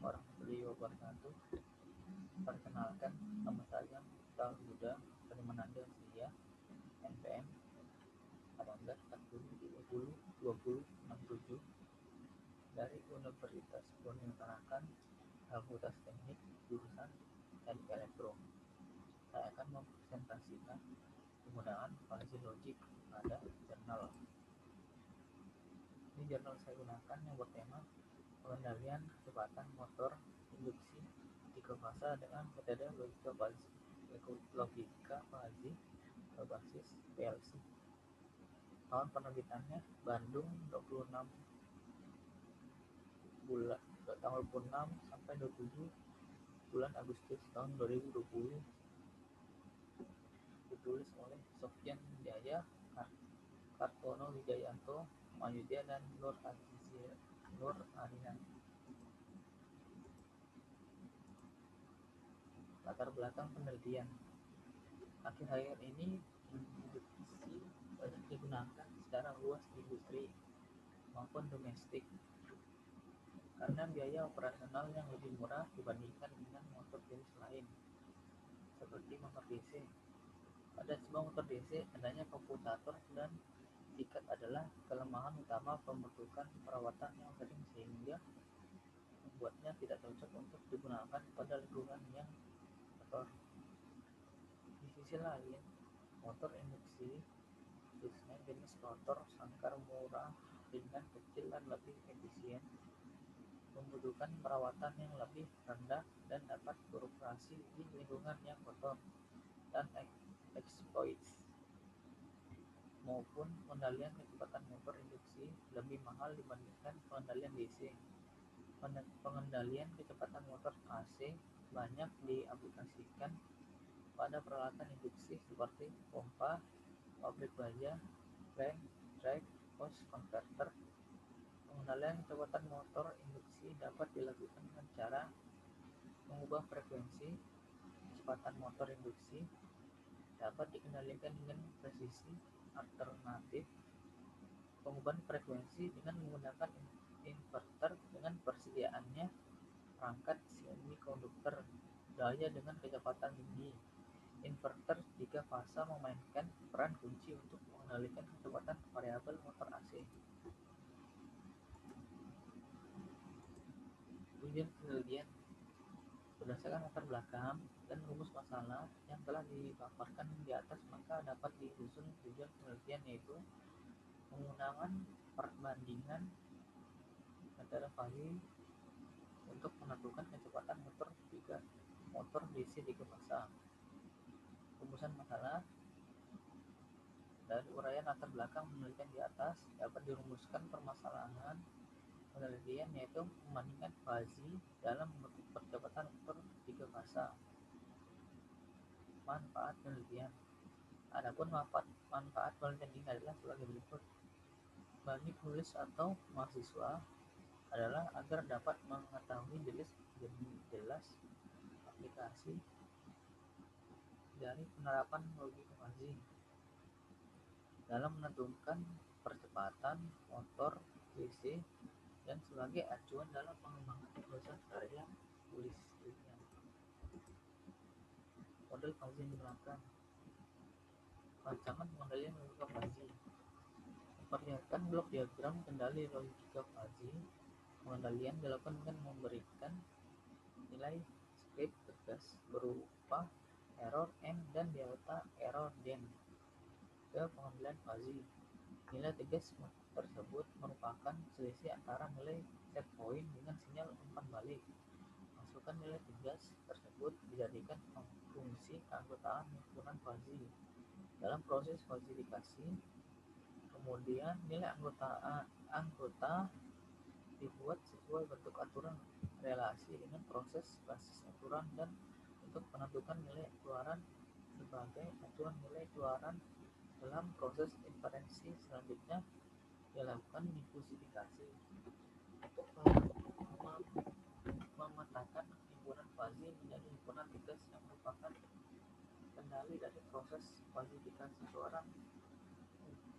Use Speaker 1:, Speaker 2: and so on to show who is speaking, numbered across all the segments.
Speaker 1: warahmatullahi wabarakatuh. Perkenalkan, nama saya Miftah Huda dari Manado, Sia, NPM 1840 20 20 67 dari Universitas Bone Tarakan, Fakultas Teknik, jurusan Teknik Elektro. Saya akan mempresentasikan penggunaan fuzzy logic pada jurnal. Ini jurnal saya gunakan yang bertema pengendalian kecepatan motor induksi tiga fase dengan metode logika fuzzy berbasis PLC. Tahun penerbitannya Bandung 26 bulan tanggal 26 sampai 27 bulan Agustus tahun 2020. Ditulis oleh Sofyan Jaya, Kartono Wijayanto, Mayudya, dan Nur Arina. Latar belakang penelitian. Akhir-akhir ini induksi banyak digunakan secara luas di industri maupun domestik karena biaya operasional yang lebih murah dibandingkan dengan motor jenis lain seperti motor DC. Pada sebuah motor DC, adanya komputator dan tiket adalah kelemahan utama pembentukan perawatan yang sering sehingga membuatnya tidak cocok untuk digunakan pada lingkungan yang kotor. Di sisi lain, motor induksi, khususnya jenis rotor sangkar murah, ringan, kecil, dan lebih efisien, membutuhkan perawatan yang lebih rendah dan dapat beroperasi di lingkungan yang kotor dan exposed, maupun pengendalian kecepatan motor induksi lebih mahal dibandingkan pengendalian DC. Pengendalian kecepatan motor AC banyak diaplikasikan pada peralatan induksi seperti pompa, pabrik baja, crank, drive, force converter. Pengendalian kecepatan motor induksi dapat dilakukan dengan cara mengubah frekuensi. Kecepatan motor induksi dapat dikendalikan dengan presisi alternatif. Pengubahan frekuensi dengan menggunakan inverter dengan persediaannya perangkat semikonduktor daya dengan kecepatan tinggi. Inverter 3 fase memainkan peran kunci untuk mengendalikan kecepatan variabel motor AC. Tujuan penelitian. Berdasarkan latar belakang dan rumus masalah yang telah dipaparkan di atas, maka dapat disusun tujuan penelitian, yaitu penggunaan perbandingan metode fuzzy untuk menentukan kecepatan motor DC 3 fase. Rumusan masalah. Dari uraian latar belakang penelitian di atas dapat dirumuskan permasalahan penelitian, yaitu membandingkan fuzzy dalam membentuk percepatan motor 3 fase. Manfaat penelitian. Adapun manfaat penelitian ini adalah sebagai berikut. Bagi penulis atau mahasiswa adalah agar dapat mengetahui jelas aplikasi dari penerapan logika fuzzy dalam menentukan percepatan motor DC dan sebagai acuan dalam pengembangan proses karya tulisnya. Model fuzzy yang digunakan. Rancangan pengendalian logika fuzzy. Memperlihatkan blok diagram kendali logika fuzzy. Pengendalian dilakukan dengan memberikan nilai script tegas berupa error n dan delta error den ke pengendalian fuzzy. Nilai tegas tersebut merupakan selisih antara nilai set point dengan sinyal umpan balik. Masukkan nilai tegas tersebut dijadikan fungsi keanggotaan himpunan fuzzy dalam proses fuzzifikasi. Kemudian nilai anggota dibuat sesuai bentuk aturan relasi dengan proses basis aturan, dan untuk menentukan nilai keluaran sebagai acuan nilai keluaran dalam proses inferensi selanjutnya dilakukan difusifikasi untuk memetakan himpunan fuzzy menjadi himpunan tegas yang merupakan kendali dari proses fuzzifikasi seorang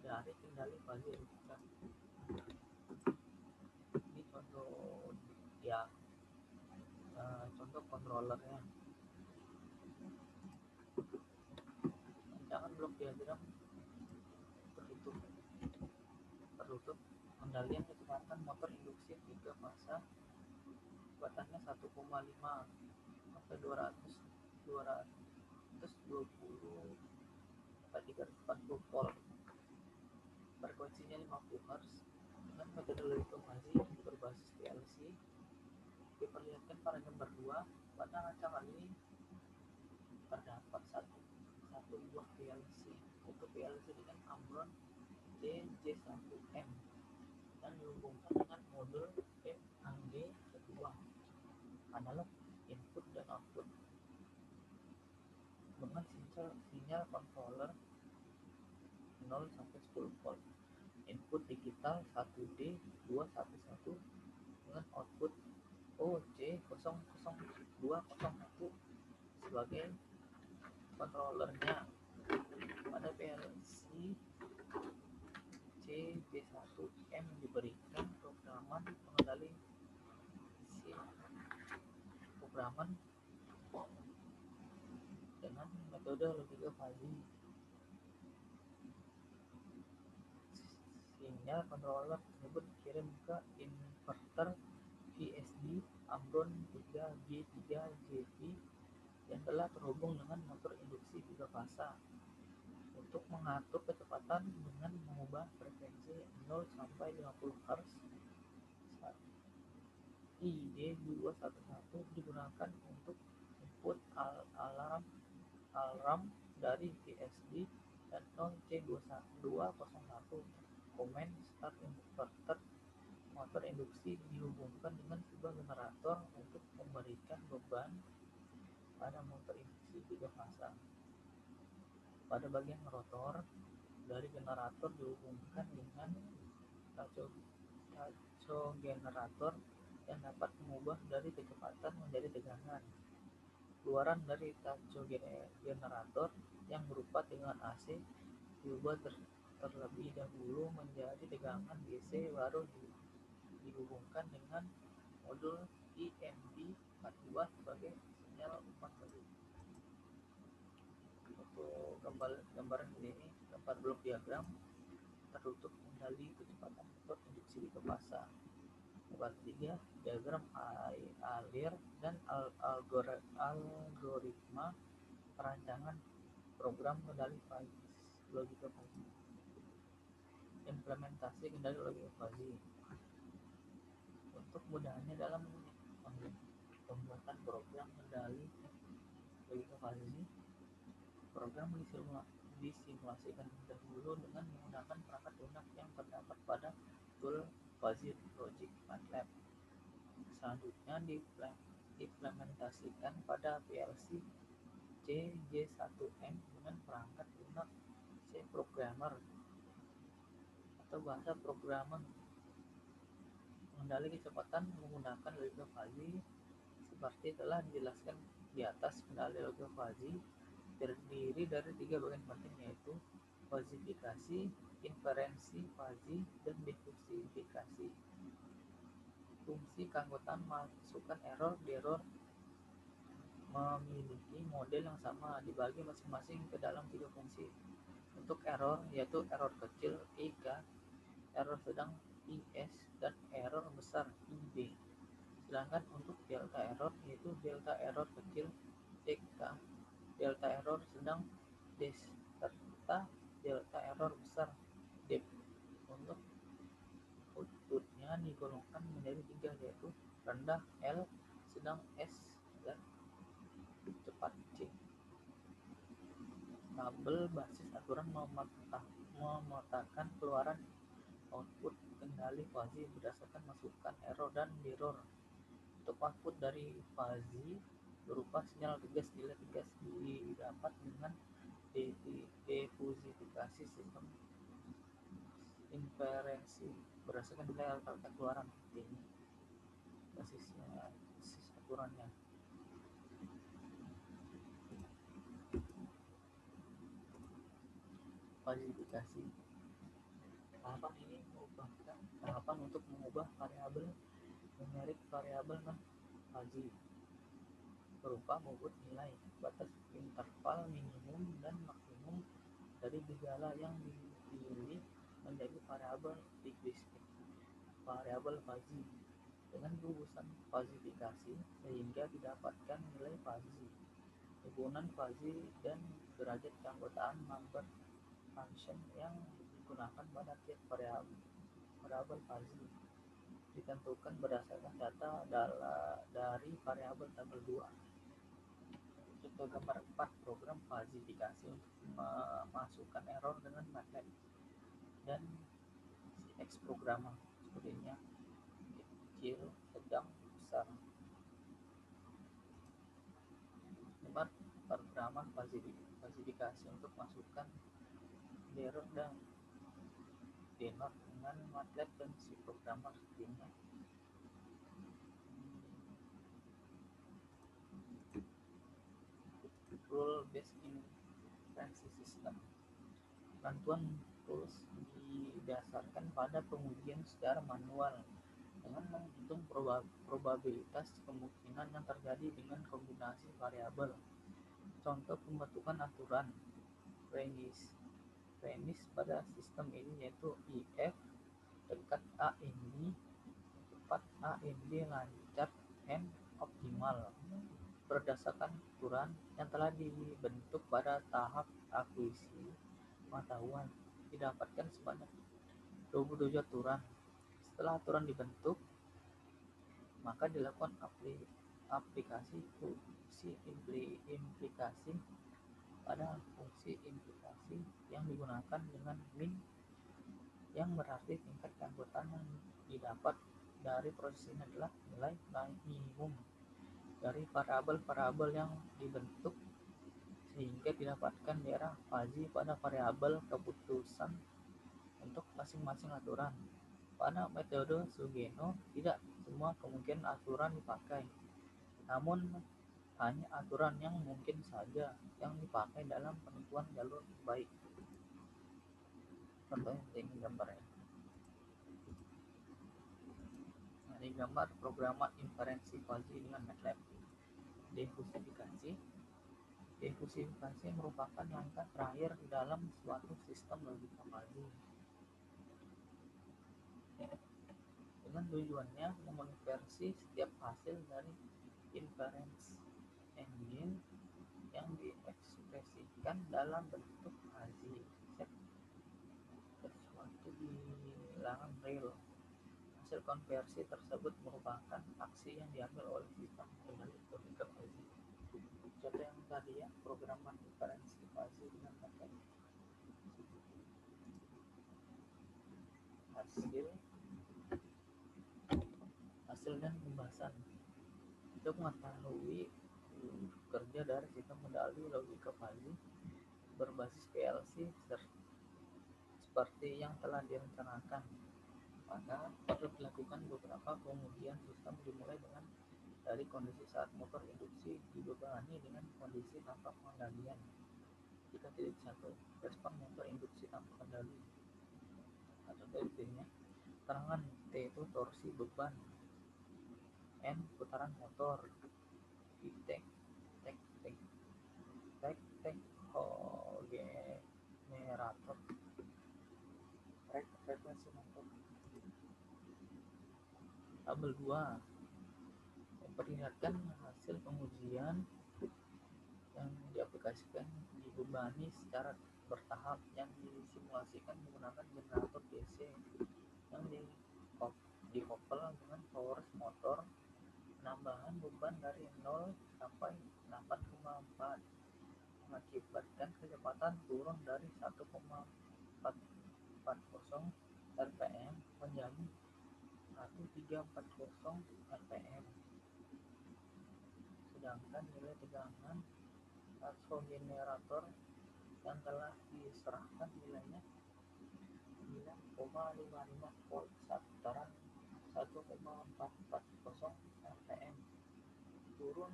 Speaker 1: dari kendali fuzzy logika. Ini contoh diagram controllernya. Rancangan blok diagram tertutup pengendalian kecepatan motor induksi 3 fasa kecepatannya 1,5 sampai 220 sampai 340 volt, frekuensinya 50 Hz dengan metodologi operasi berbasis PLC. Diperlihatkan pada gambar 2. Pada rancangan ini terdapat satu buah PLC, yaitu PLC dengan Amron DJ1M dan dihubungkan dengan modul FAD kedua, analog input dan output, dengan sinyal controller 0 sampai 10 volt, input digital 1D 211 dengan output OC00201 sebagai controllernya. Pada PLC CJ1M diberikan programan pengendali programan dengan metode logika fuzzy. Sinyal controller tersebut dikirim ke inverter VSD Amron 3G3JV yang telah terhubung dengan motor induksi 3 fasa untuk mengatur kecepatan dengan mengubah frekuensi 0 sampai 50 Hz. ID211 digunakan untuk input alarm dari VSD dan 0C201 komen start inverter. Motor induksi dihubungkan dengan sebuah generator untuk memberikan beban pada motor induksi 3 fasa. Pada bagian rotor dari generator dihubungkan dengan tachogenerator yang dapat mengubah dari kecepatan menjadi tegangan. Keluaran dari tachogenerator yang berupa tegangan AC diubah terlebih dahulu menjadi tegangan DC, baru dihubungkan dengan modul IMD42 sebagai sinyal umpan balik. Untuk gambaran ini, gambar blok diagram tertutup kendali kecepatan motor induksi 3 fasa. Gambar 3, diagram alir dan algoritma perancangan program kendali logika fuzzy. Implementasi kendali logika fuzzy. Untuk mudahnya dalam pembuatan program kendali logika fuzzy, program disimulasikan dahulu dengan menggunakan perangkat lunak yang terdapat pada tool Fuzzy Logic MATLAB. Selanjutnya diimplementasikan pada PLC CJ1M dengan perangkat lunak C Programmer atau bahasa programming. Mengendali kecepatan menggunakan logika fuzzy seperti telah dijelaskan di atas. Kendali logika fuzzy terdiri dari 3 bagian penting, yaitu fuzzifikasi, inferensi fuzzy, dan diffusifikasi. Fungsi keanggotaan masukkan error memiliki model yang sama, dibagi masing-masing ke dalam 3 fungsi. Untuk error, yaitu error kecil EK, error sedang IS, dan error besar IB. Sedangkan untuk delta error, yaitu delta error kecil DK, delta error sedang DES, serta delta error besar DEP. Untuk outputnya digolongkan menjadi 3, yaitu rendah L, sedang S, dan cepat C. Tabel basis aturan memetakan keluaran output kendali fuzzy berdasarkan masukan error dan mirror. Untuk output dari fuzzy berupa sinyal tegas, nilai tegas didapat dengan diffusifikasi sistem inferensi berdasarkan nilai rata-rata keluaran. Ini basisnya, basis aturannya. Fuzzifikasi. Tahapan ini merupakan tahapan untuk mengubah variabel numerik variabel non-fuzzy. berupa bobot nilai, batas interval minimum dan maksimum dari gejala yang dipilih menjadi variabel linguistik, variabel fuzzy, dengan rumusan fazifikasi sehingga didapatkan nilai fuzzy, hubungan fuzzy, dan derajat keanggotaan number function yang digunakan pada tiap variabel fuzzy ditentukan berdasarkan data dari variabel tabel 2. Contoh gambar 4 program fazifikasi untuk memasukkan error dengan MATLAB dan CX programmer sepertinya kecil, sedang, besar. Gambar programmer fazifikasi untuk masukkan error dan denot dengan MATLAB dan C programmer sepertinya rule based inference system. Bantuan rules didasarkan pada pengujian secara manual dengan menghitung probabilitas kemungkinan yang terjadi dengan kombinasi variabel. Contoh pembentukan aturan premis pada sistem ini yaitu if dekat A ini cepat, A ini lancar, and optimal, berdasarkan aturan yang telah dibentuk pada tahap akuisisi pengetahuan. Didapatkan sebanyak 27 aturan. Setelah aturan dibentuk, maka dilakukan aplikasi fungsi implikasi pada fungsi implikasi yang digunakan dengan min, yang berarti tingkat keanggotaan yang didapat dari proses ini adalah nilai minimum dari variabel-variabel yang dibentuk sehingga didapatkan daerah fuzzy pada variabel keputusan untuk masing-masing aturan. Pada metode Sugeno, tidak semua kemungkinan aturan dipakai, namun hanya aturan yang mungkin saja yang dipakai dalam penentuan jalur terbaik. Contohnya ini gambarnya. Nah, ini gambar programmer inferensi fuzzy dengan MATLAB. Defusifikasi merupakan langkah terakhir dalam suatu sistem logika fuzzy, dengan tujuannya mengonversi setiap hasil dari inference engine yang diekspresikan dalam bentuk fuzzy set ke suatu bilangan real. Hasil konversi tersebut merupakan aksi yang diambil oleh sistem kendali logika fuzzy. Contoh yang tadi ya, programmer inferensi fuzzy dengan MATLAB. Hasil dan pembahasan. Untuk mengetahui kerja dari sistem kendali logika fuzzy berbasis PLC seperti yang telah direncanakan, maka perlu dilakukan beberapa pengujian sistem dimulai dari kondisi saat motor induksi dibebani dengan kondisi tanpa pengendalian. 3.1 respon motor induksi tanpa kendali. Atau intinya terangan T itu torsi beban, N putaran motor, V tek generator, frekuensi motor. Tabel 2 memperlihatkan hasil pengujian yang diaplikasikan dibebani secara bertahap yang disimulasikan menggunakan generator DC yang dikoppel dengan power motor. Penambahan beban dari 0 sampai 8,4 mengakibatkan kecepatan turun dari 1,440 rpm menjadi 1.340 rpm. Sedangkan nilai tegangan aksogenerator yang telah diserahkan nilainya 9,55 volt saat putaran 1,440 rpm, turun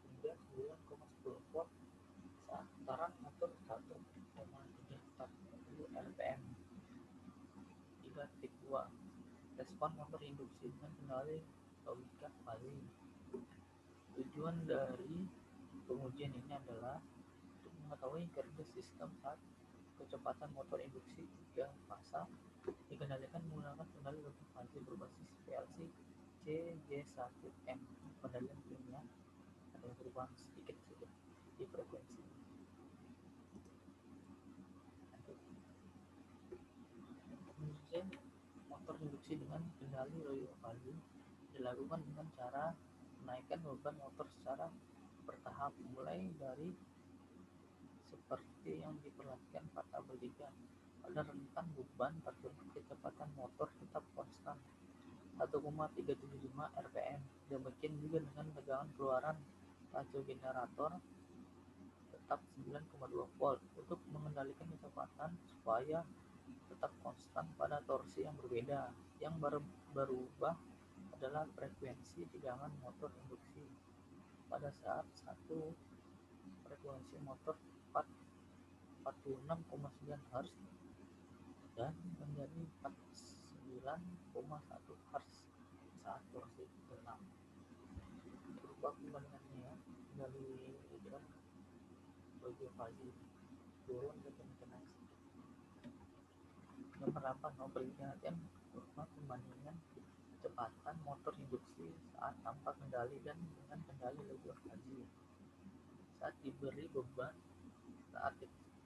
Speaker 1: hingga 9,10 volt saat putaran motor 1,340 rpm. 3.2 respon motor induksi dengan kendali logika fuzzy. Tujuan dari pengujian ini adalah untuk mengetahui kerja sistem saat kecepatan motor induksi 3 fasa dikendalikan menggunakan kendali logik fase berbasis PLC CJ1M. Kendalian kimia ada yang perubahan sedikit saja di frekuensi. Pengujian motor induksi dengan kendali logik fase dilakukan dengan cara menaikkan beban motor secara bertahap, mulai dari seperti yang diperlihatkan pada tabel 3. Pada rentang beban tertentu kecepatan motor tetap konstan 1,375 rpm. Demikian juga dengan tegangan keluaran taco generator tetap 9,2 volt untuk mengendalikan kecepatan supaya tetap konstan pada torsi yang berbeda. Yang berubah adalah frekuensi tegangan motor induksi. Pada saat satu frekuensi motor 46,9 Hz dan menjadi 49,1 Hz saat torsi 6. Berupa perbandingannya dari graf bagi fase turun ke tengah. Nomor 8, memberi perhatian berupa pembandingan kecepatan motor induksi saat tanpa kendali dan dengan kendali logik fase. Saat diberi beban saat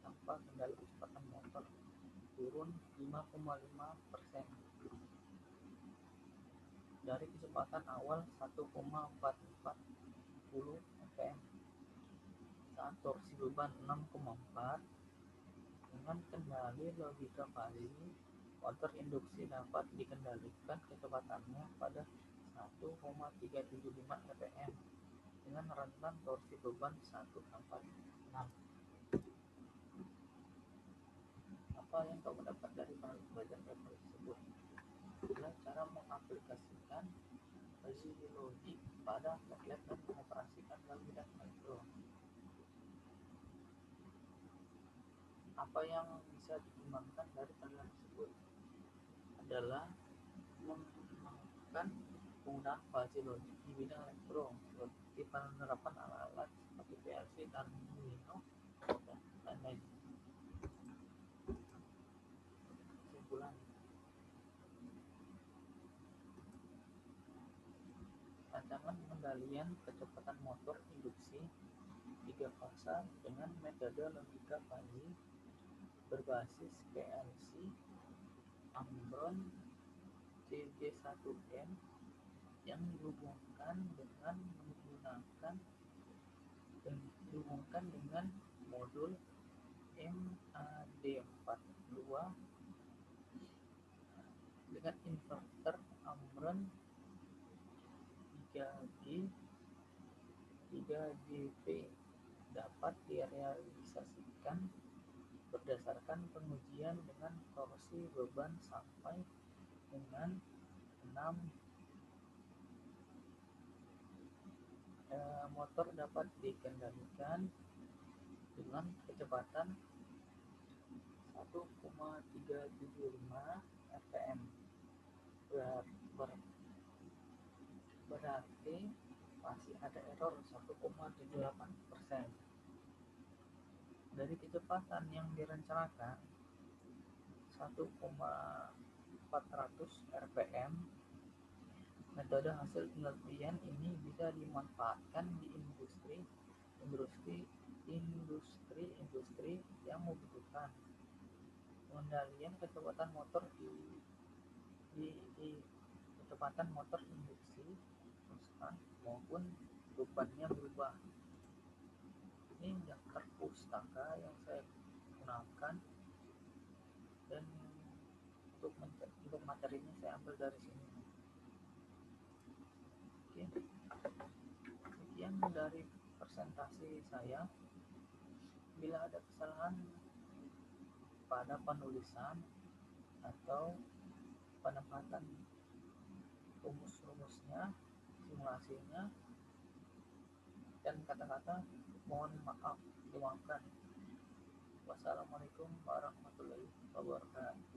Speaker 1: tanpa kendali kecepatan motor turun 5,5% dari kecepatan awal 1,440 rpm. Saat torsi beban 6,4 dengan kendali logika fase, motor induksi dapat dikendalikan kecepatannya pada 1,375 rpm dengan rentang torsi beban 1 sampai 6. Apa yang kamu dapat dari pelajaran paper tersebut? Adalah cara mengaplikasikan fase logik pada MATLAB dan mengoperasikan dalam bidang elektro. Apa yang bisa dikembangkan dari pelajaran tersebut adalah mengembangkan penggunaan fase logik di bidang elektro seperti penerapan alat-alat seperti PLC dan Arduino dan lain-lain. Kesimpulan, rancangan pengendalian kecepatan motor induksi 3 fasa dengan metode logika fase berbasis PLC Ambron CJ1M yang dihubungkan dengan modul MAD42 dengan inverter Ambron 3GP dapat direalisasikan berdasarkan pengujian dengan torsi beban sampai dengan 6. Motor dapat dikendalikan dengan kecepatan 1,375 rpm. Berarti masih ada error 1,78%. Dari kecepatan yang direncanakan 1,400 rpm, metode hasil penelitian ini bisa dimanfaatkan di industri yang membutuhkan pengendalian kecepatan motor di kecepatan motor induksi konstan maupun bebannya berubah. Ini daftar pustaka yang saya gunakan dan untuk materinya saya ambil dari sini. Oke, sekian dari presentasi saya. Bila ada kesalahan pada penulisan atau penempatan rumus-rumusnya, simulasinya, dan kata-kata, mohon maaf, dimaafkan. Wassalamualaikum warahmatullahi wabarakatuh.